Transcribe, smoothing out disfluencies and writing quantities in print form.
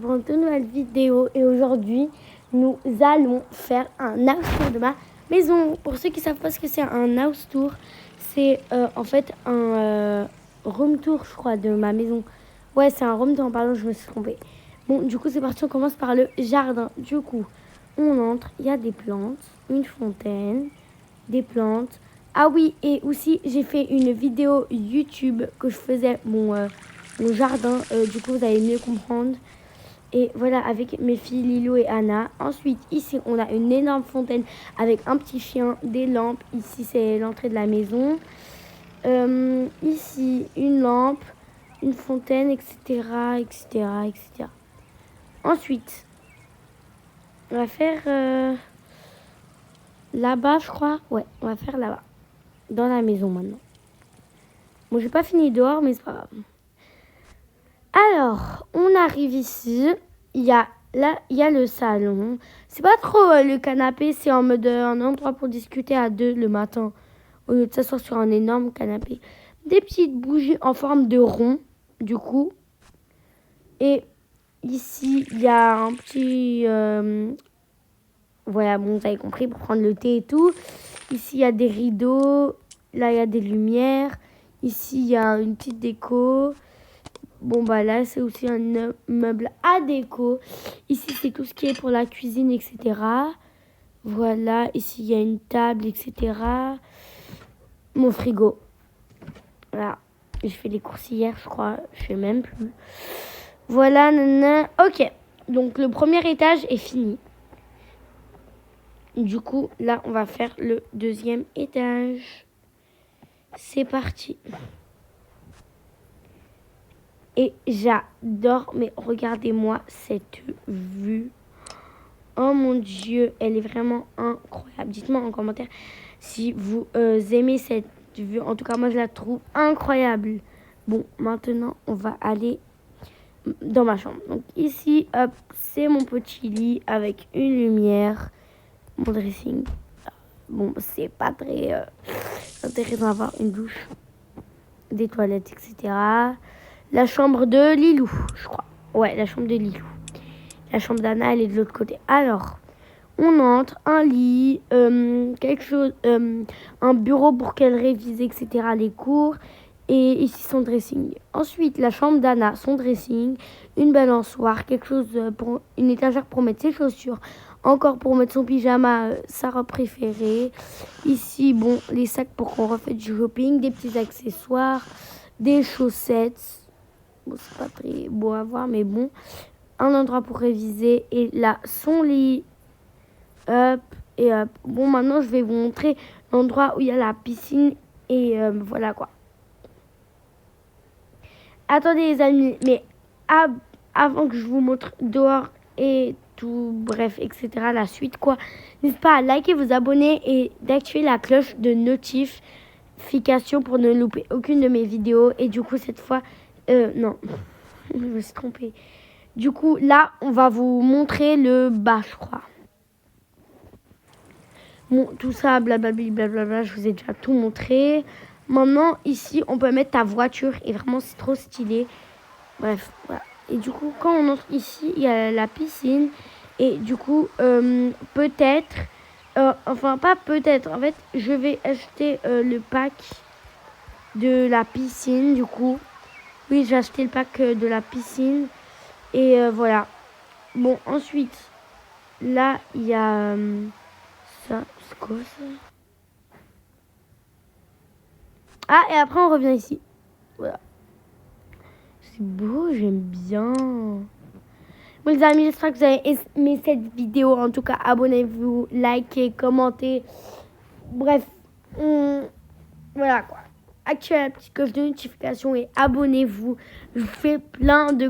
Pour une toute nouvelle vidéo et aujourd'hui nous allons faire un house tour de ma maison. Pour ceux qui savent pas ce que c'est un house tour, c'est en fait un room tour je crois de ma maison. Ouais, c'est un room tour, pardon, je me suis trompée. Bon, du coup c'est parti, on commence par le jardin. Du coup on entre, il y a des plantes, une fontaine, des plantes. Ah oui, et aussi j'ai fait une vidéo YouTube que je faisais mon jardin, du coup vous allez mieux comprendre. Et voilà, avec mes filles Lilo et Anna. Ensuite, ici, on a une énorme fontaine avec un petit chien, des lampes. Ici, c'est l'entrée de la maison. Ici, une lampe, une fontaine, etc., etc., etc. Ensuite, on va faire là-bas, je crois. Ouais, on va faire là-bas. Dans la maison, maintenant. Bon, j'ai pas fini dehors, mais c'est pas grave. Alors, on arrive ici. Là, il y a le salon. C'est pas trop le canapé, c'est en mode un endroit pour discuter à deux le matin, au lieu de s'asseoir sur un énorme canapé. Des petites bougies en forme de rond, du coup. Et ici, il y a un petit... voilà, bon, vous avez compris, pour prendre le thé et tout. Ici, il y a des rideaux. Là, il y a des lumières. Ici, il y a une petite déco. Bon, bah là, c'est aussi un meuble à déco. Ici, c'est tout ce qui est pour la cuisine, etc. Voilà, ici, il y a une table, etc. Mon frigo. Voilà. J'ai fait les courses hier, je crois. Je sais même plus. Voilà, nanana. Ok. Donc, le premier étage est fini. Du coup, là, on va faire le deuxième étage. C'est parti. Et j'adore, mais regardez-moi cette vue. Oh mon Dieu, elle est vraiment incroyable. Dites-moi en commentaire si vous aimez cette vue. En tout cas, moi, je la trouve incroyable. Bon, maintenant, on va aller dans ma chambre. Donc ici, hop, c'est mon petit lit avec une lumière. Mon dressing. Bon, c'est pas très intéressant d'avoir une douche, des toilettes, etc. La chambre de Lilou, je crois. Ouais, la chambre de Lilou. La chambre d'Anna, elle est de l'autre côté. Alors, on entre, un lit, quelque chose, un bureau pour qu'elle révise, etc. les cours. Et ici, son dressing. Ensuite, la chambre d'Anna, son dressing, une balançoire, quelque chose pour une étagère pour mettre ses chaussures. Encore pour mettre son pyjama, sa robe préférée. Ici, bon, les sacs pour qu'on refait du shopping, des petits accessoires, des chaussettes. Bon, c'est pas très beau à voir, mais bon. Un endroit pour réviser. Et là, son lit. Hop et hop. Bon, maintenant, je vais vous montrer l'endroit où il y a la piscine. Et voilà quoi. Attendez les amis, mais avant que je vous montre dehors et tout, bref, etc., la suite quoi, n'hésitez pas à liker, vous abonner et d'activer la cloche de notification pour ne louper aucune de mes vidéos. Et du coup, cette fois, non, je me suis trompée. Du coup, là, on va vous montrer le bas, je crois. Bon, tout ça, blablabla, blablabla, je vous ai déjà tout montré. Maintenant, ici, on peut mettre ta voiture et vraiment, c'est trop stylé. Bref, voilà. Et du coup, quand on entre ici, il y a la piscine. Et du coup, peut-être, enfin, pas peut-être, en fait, je vais acheter le pack de la piscine, du coup. Oui, j'ai acheté le pack de la piscine. Et voilà. Bon, ensuite, là, il y a ça. C'est quoi ça? Ah, et après, on revient ici. Voilà. C'est beau, j'aime bien. Bon, les amis, j'espère que vous avez aimé cette vidéo. En tout cas, abonnez-vous, likez, commentez. Bref, voilà quoi. Activez la petite cloche de notification et abonnez-vous. Je vous fais plein de